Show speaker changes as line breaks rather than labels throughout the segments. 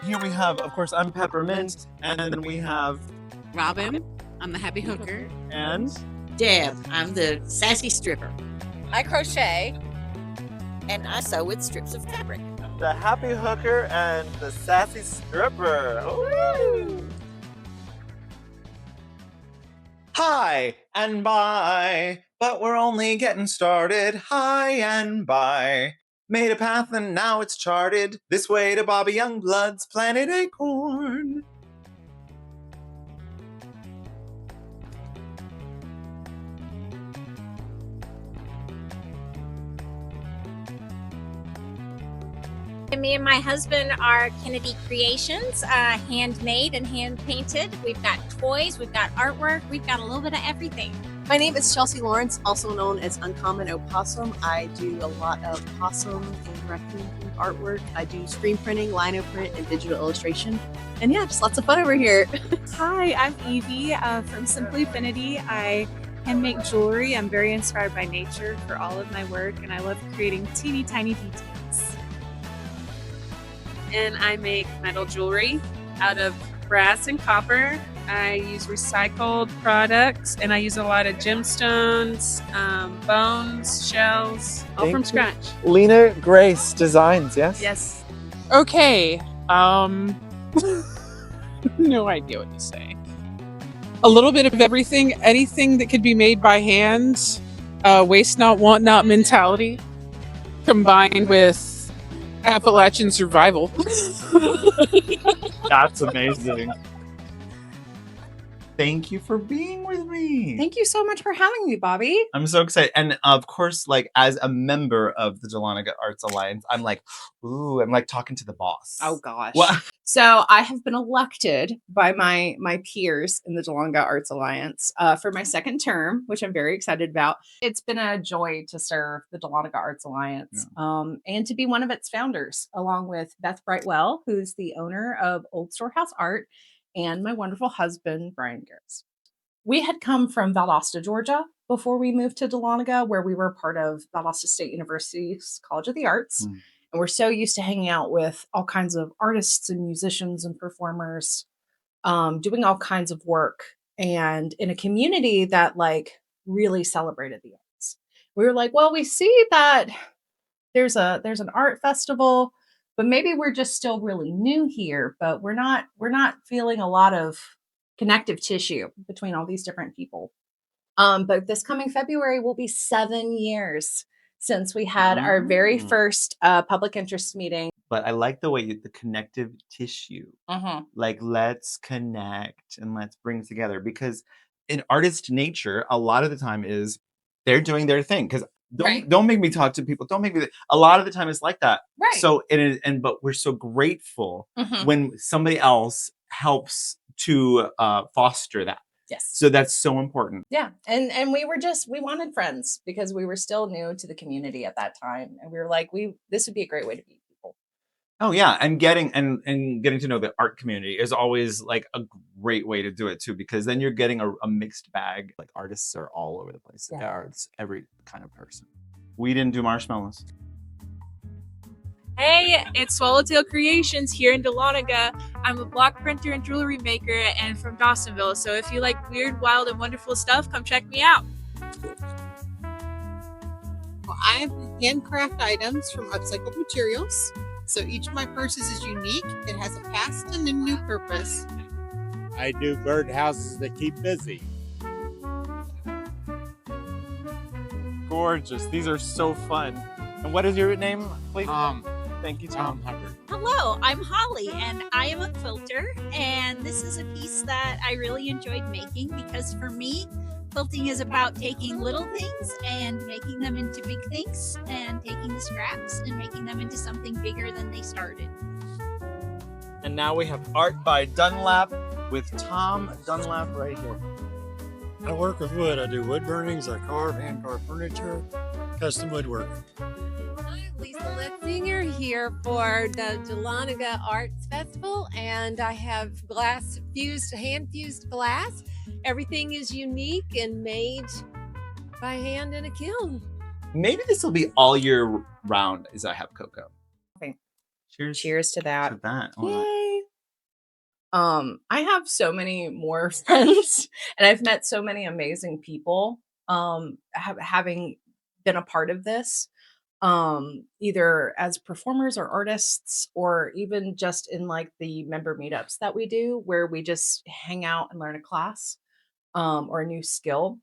Here we have, of course, I'm Peppermint, and then we have
Robin, I'm the happy hooker.
and
Deb, I'm the sassy stripper.
I crochet.
And I sew with strips of fabric.
the happy hooker and the sassy stripper. Woo! Hi and bye, but we're only getting started. Hi and bye. Made a path and now it's charted. This way to Bobby Youngblood's Planet Acorn.
Me and my husband are Kennedy Creations, handmade and hand painted. We've got toys, we've got artwork, we've got a little bit of everything.
My name is Chelsea Lawrence, also known as Uncommon Opossum. I do a lot of possum and raccoon artwork. I do screen printing, lino print, and digital illustration. And yeah, just lots of fun over here.
Hi, I'm Evie from Simply Affinity. I hand make jewelry. I'm very inspired by nature for all of my work, and I love creating teeny tiny details. And I make metal jewelry out of brass and copper. I use recycled products, and I use a lot of gemstones, bones, shells, all from scratch.
Lena Grace Designs, yes?
Yes.
Okay. No idea what to say. A little bit of everything, anything that could be made by hand, waste not, want not mentality, combined with Appalachian survival.
That's amazing. Thank you for being with me.
Thank you so much for having me, Bobby.
I'm so excited. And of course, like as a member of the Dahlonega Arts Alliance, I'm like, ooh, I'm like talking to the boss.
Oh gosh.
What?
So I have been elected by my peers in the Dahlonega Arts Alliance for my second term, which I'm very excited about. It's been a joy to serve the Dahlonega Arts Alliance and to be one of its founders, along with Beth Brightwell, who's the owner of Old Storehouse Art, and my wonderful husband, Meagan Garris. We had come from Valdosta, Georgia, before we moved to Dahlonega, where we were part of Valdosta State University's College of the Arts. And we're so used to hanging out with all kinds of artists and musicians and performers, doing all kinds of work, and in a community that like really celebrated the arts. We were like, well, we see that there's an art festival, but maybe we're just still really new here, but we're not feeling a lot of connective tissue between all these different people. But this coming February will be 7 years since we had our very first public interest meeting.
But I like the way the connective tissue, like let's connect and let's bring together, because in artist nature, a lot of the time is they're doing their thing. Because don't make me talk to people. Don't make me. A lot of the time it's like that.
Right.
So it is, but we're so grateful when somebody else helps to foster that.
Yes.
So that's so important.
Yeah. And we wanted friends because we were still new to the community at that time. And we were like, this would be a great way to meet people.
Oh yeah. And getting to know the art community is always like a great way to do it too, because then you're getting a mixed bag. Like artists are all over the place. Yeah. It's every kind of person. We didn't do marshmallows.
Hey, it's Swallowtail Creations here in Dahlonega. I'm a block printer and jewelry maker and from Dawsonville. So if you like weird, wild, and wonderful stuff, come check me out.
Well, I have handcraft items from upcycled materials. So each of my purses is unique. It has a past and a new purpose.
I do birdhouses that keep busy.
Gorgeous. These are so fun. And what is your name, please? Thank you, Tom.
Hubbard.
Hello, I'm Holly, and I am a quilter, and this is a piece that I really enjoyed making because for me, quilting is about taking little things and making them into big things, and taking the scraps and making them into something bigger than they started.
And now we have art by Dunlap with Tom Dunlap right here.
I work with wood. I do wood burnings, I hand carve furniture, custom woodworking.
I'm Lisa Letzinger here for the Dahlonega Arts Festival, and I have hand-fused glass. Everything is unique and made by hand in a kiln.
Maybe this will be all year round as I have cocoa.
Okay.
Cheers.
Cheers to that.
To that.
Yay. I have so many more friends, and I've met so many amazing people, having been a part of this, either as performers or artists, or even just in like the member meetups that we do, where we just hang out and learn a class, or a new skill.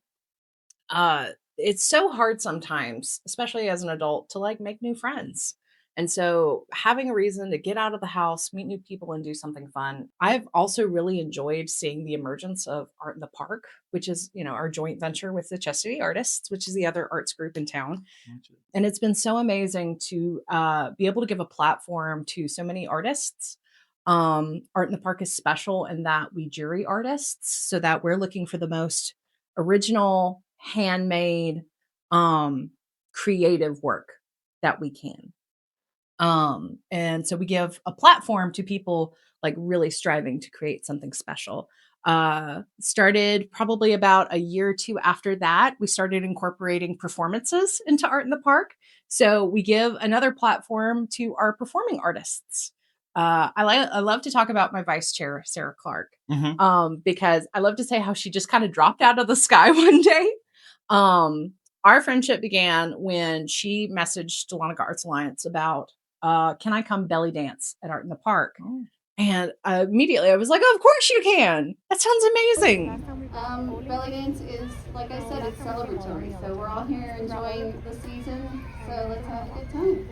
uh it's so hard sometimes, especially as an adult, to like make new friends. And so having a reason to get out of the house, meet new people, and do something fun. I've also really enjoyed seeing the emergence of Art in the Park, which is, our joint venture with the Chesapeake Artists, which is the other arts group in town. And it's been so amazing to be able to give a platform to so many artists. Art in the Park is special in that we jury artists, so that we're looking for the most original, handmade, creative work that we can. And so we give a platform to people like really striving to create something special. Started probably about a year or two after that, we started incorporating performances into Art in the Park. So we give another platform to our performing artists. I love to talk about my vice chair, Sarah Clark, because I love to say how she just kind of dropped out of the sky one day. Our friendship began when she messaged Dahlonega Arts Alliance about, can I come belly dance at Art in the Park? And immediately I was like, oh, of course you can. That sounds amazing.
Belly dance is, like I said, it's celebratory. So we're all here enjoying the season. So let's have a good time.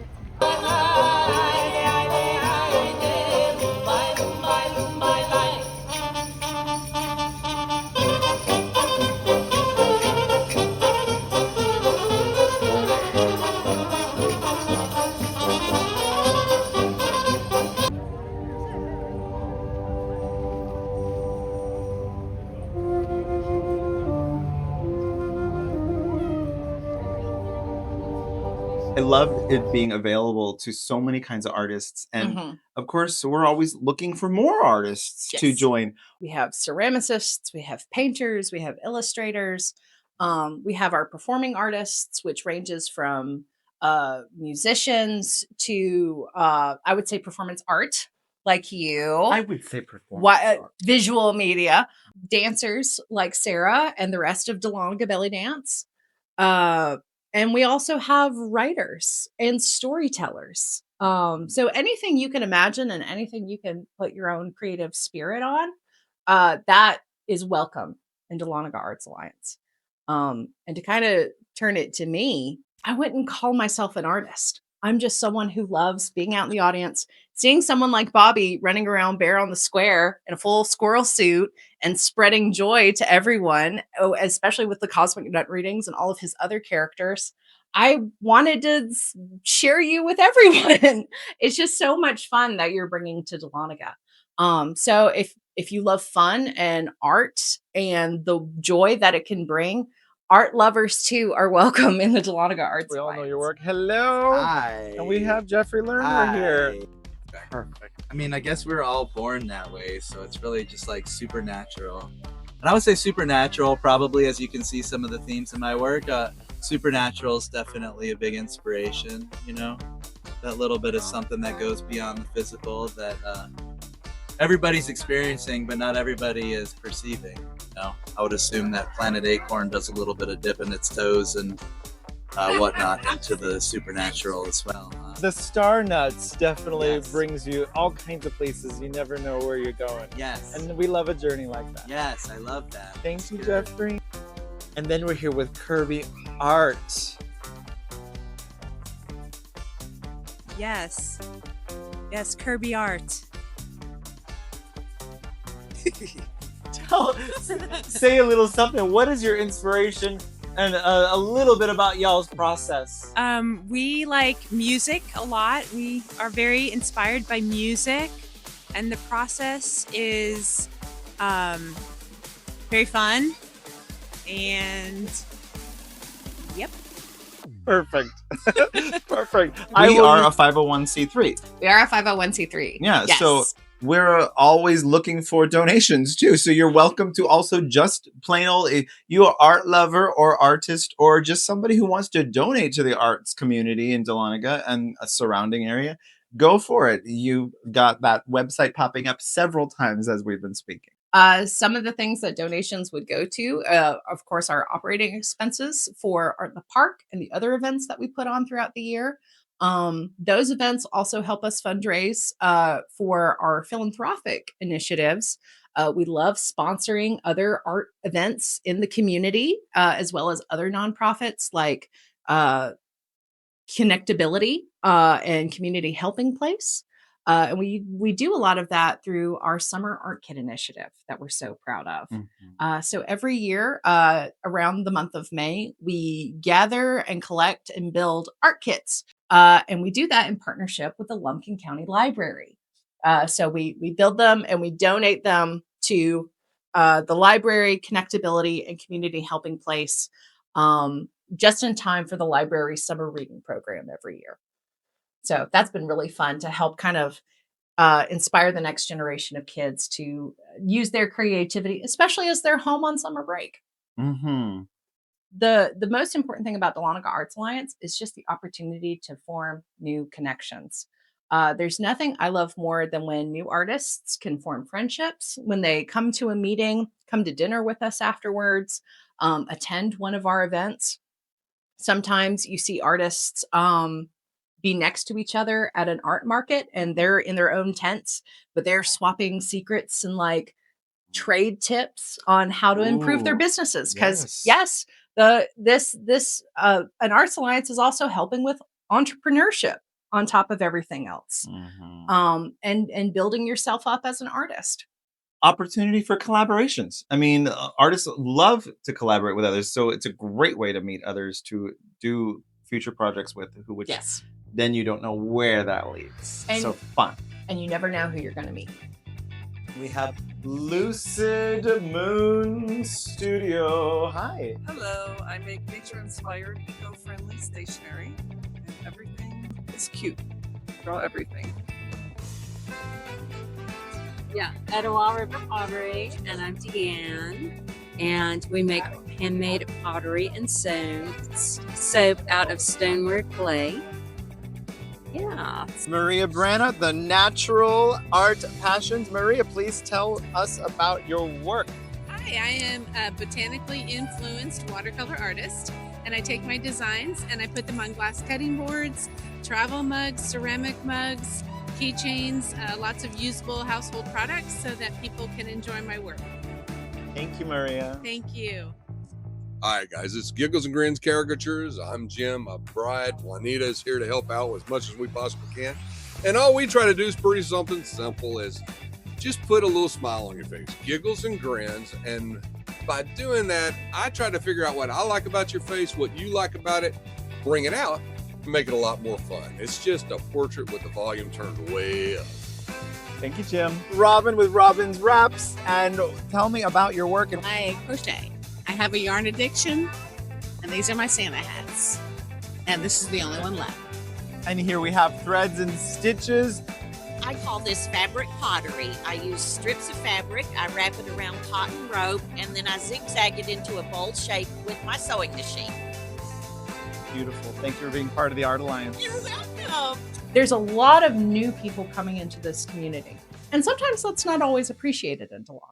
I love it being available to so many kinds of artists. And of course, we're always looking for more artists to join.
We have ceramicists, we have painters, we have illustrators. We have our performing artists, which ranges from musicians to, I would say, performance art, like you.
I would say performance art.
Visual media. Dancers like Sarah and the rest of Dahlonega Belly Dance. And we also have writers and storytellers. So anything you can imagine and anything you can put your own creative spirit on, that is welcome in Dahlonega Arts Alliance. And to kind of turn it to me, I wouldn't call myself an artist. I'm just someone who loves being out in the audience, seeing someone like Bobby running around bare on the square in a full squirrel suit and spreading joy to everyone, especially with the Cosmic Nut readings and all of his other characters. I wanted to share you with everyone. It's just so much fun that you're bringing to Dahlonega. So if you love fun and art and the joy that it can bring, art lovers too are welcome in the Dahlonega Arts Alliance.
We all know your work. Hello.
Hi.
And we have Jeffrey Lerner here.
Perfect. I mean, I guess we were all born that way, so it's really just like supernatural. And I would say supernatural, probably, as you can see some of the themes in my work. Supernatural is definitely a big inspiration, that little bit of something that goes beyond the physical that everybody's experiencing, but not everybody is perceiving. I would assume that Planet Acorn does a little bit of dipping its toes and whatnot into the supernatural as well.
The Star Nuts definitely
Yes.
brings you all kinds of places. You never know where you're going.
Yes.
And we love a journey like that.
Yes, I love that.
Thank
It's
you,
good.
Jeffrey. And then we're here with Kirby Art.
Yes. Yes, Kirby Art.
Say a little something. What is your inspiration? And a little bit about y'all's process.
We like music a lot. We are very inspired by music, and the process is very fun. And yep.
Perfect. Perfect.
We are a 501c3.
We are a 501c3.
Yeah,
Yes.
so we're always looking for donations too. So you're welcome to also just plain old, if you are art lover or artist or just somebody who wants to donate to the arts community in Dahlonega and a surrounding area, go for it. You've got that website popping up several times as we've been speaking.
Some of the things that donations would go to, of course, are operating expenses for the park and the other events that we put on throughout the year. Those events also help us fundraise for our philanthropic initiatives. We love sponsoring other art events in the community, as well as other nonprofits like Connectability and Community Helping Place. And we do a lot of that through our Summer Art Kit initiative that we're so proud of. So every year around the month of May, we gather and collect and build art kits. And we do that in partnership with the Lumpkin County Library. So we build them and we donate them to the library, Connectability, and Community Helping Place just in time for the library summer reading program every year. So that's been really fun to help kind of inspire the next generation of kids to use their creativity, especially as they're home on summer break.
Mm-hmm.
The most important thing about Dahlonega Arts Alliance is just the opportunity to form new connections. There's nothing I love more than when new artists can form friendships, when they come to a meeting, come to dinner with us afterwards, attend one of our events. Sometimes you see artists be next to each other at an art market and they're in their own tents, but they're swapping secrets and like trade tips on how to improve their businesses. Because yes, an arts alliance is also helping with entrepreneurship on top of everything else, and building yourself up as an artist.
Opportunity for collaborations. I mean, artists love to collaborate with others, so it's a great way to meet others to do future projects with, which then you don't know where that leads.
And,
so fun.
And you never know who you're going to meet.
We have Lucid Moon Studio. Hi.
Hello, I make nature-inspired, eco-friendly stationery, and everything is cute. Draw everything.
Yeah, Etowah River Pottery, and I'm Deanne. And we make handmade pottery and soap out of stoneware clay. Yeah.
Maria Brana, the Natural Art Passions. Maria, please tell us about your work.
Hi, I am a botanically influenced watercolor artist, and I take my designs and I put them on glass cutting boards, travel mugs, ceramic mugs, keychains, lots of usable household products so that people can enjoy my work.
Thank you, Maria.
Thank you.
Hi, guys. It's Giggles and Grins Caricatures. I'm Jim. My bride, Juanita, is here to help out as much as we possibly can. And all we try to do is pretty something simple as just put a little smile on your face. Giggles and grins. And by doing that, I try to figure out what I like about your face, what you like about it, bring it out, make it a lot more fun. It's just a portrait with the volume turned way up.
Thank you, Jim. Robin with Robin's Wraps, and tell me about your work.
I crochet. I have a yarn addiction, and these are my Santa hats. And this is the only one left.
And here we have Threads and Stitches.
I call this fabric pottery. I use strips of fabric, I wrap it around cotton rope, and then I zigzag it into a bowl shape with my sewing machine.
Beautiful. Thank you for being part of the Art Alliance.
You're welcome.
There's a lot of new people coming into this community, and sometimes that's not always appreciated in Dahlonega.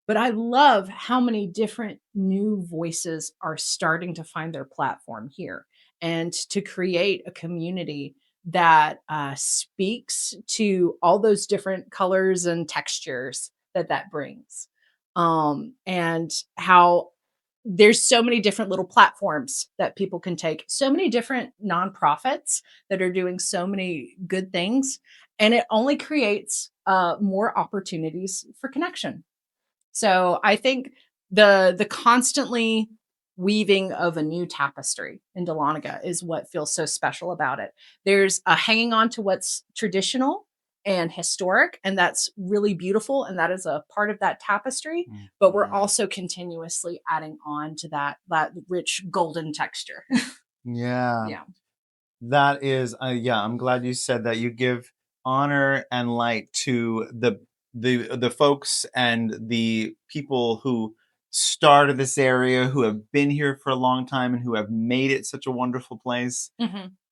But I love how many different new voices are starting to find their platform here and to create a community that speaks to all those different colors and textures that brings. And how there's so many different little platforms that people can take, so many different nonprofits that are doing so many good things. And it only creates more opportunities for connection. So I think the constantly weaving of a new tapestry in Dahlonega is what feels so special about it. There's a hanging on to what's traditional and historic, and that's really beautiful, and that is a part of that tapestry. But we're also continuously adding on to that rich golden texture.
Yeah. That is I'm glad you said that. You give honor and light to the folks and the people who started this area, who have been here for a long time and who have made it such a wonderful place.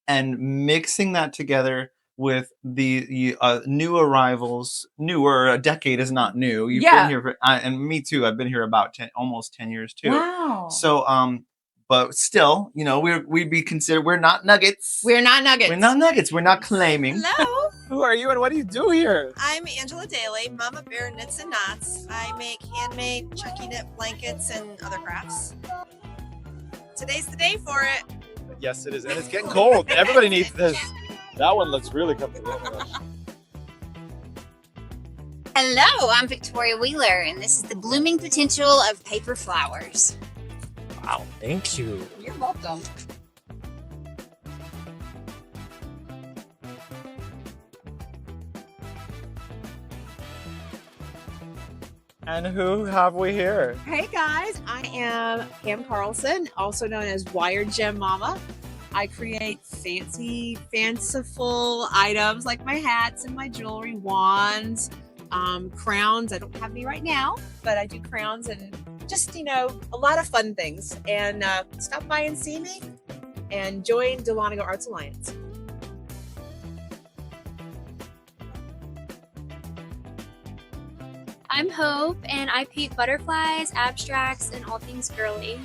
And mixing that together with the new arrivals. Newer, a decade is not new. You've
Yeah.
been here for, and me too. I've been here about almost 10 years too.
Wow.
So, but still, you know, we'd be considered, we're not nuggets.
We're not nuggets.
We're not nuggets. We're not claiming.
Hello.
Who are you and what do you do here?
I'm Angela Daly, Mama Bear Knits and Knots. I make handmade chunky knit blankets and other crafts. Today's the day for it.
Yes, it is. And it's getting cold. Everybody needs this. That one looks really comfortable.
Hello, I'm Victoria Wheeler, and this is the blooming potential of paper flowers.
Wow, thank you.
You're welcome.
And who have we here?
Hey guys, I am Pam Carlson, also known as Wired Gem Mama. I create fancy, fanciful items like my hats and my jewelry, wands, crowns. I don't have any right now, but I do crowns and just, you know, a lot of fun things. And stop by and see me and join Dahlonega Arts Alliance.
I'm Hope, and I paint butterflies, abstracts, and all things girly.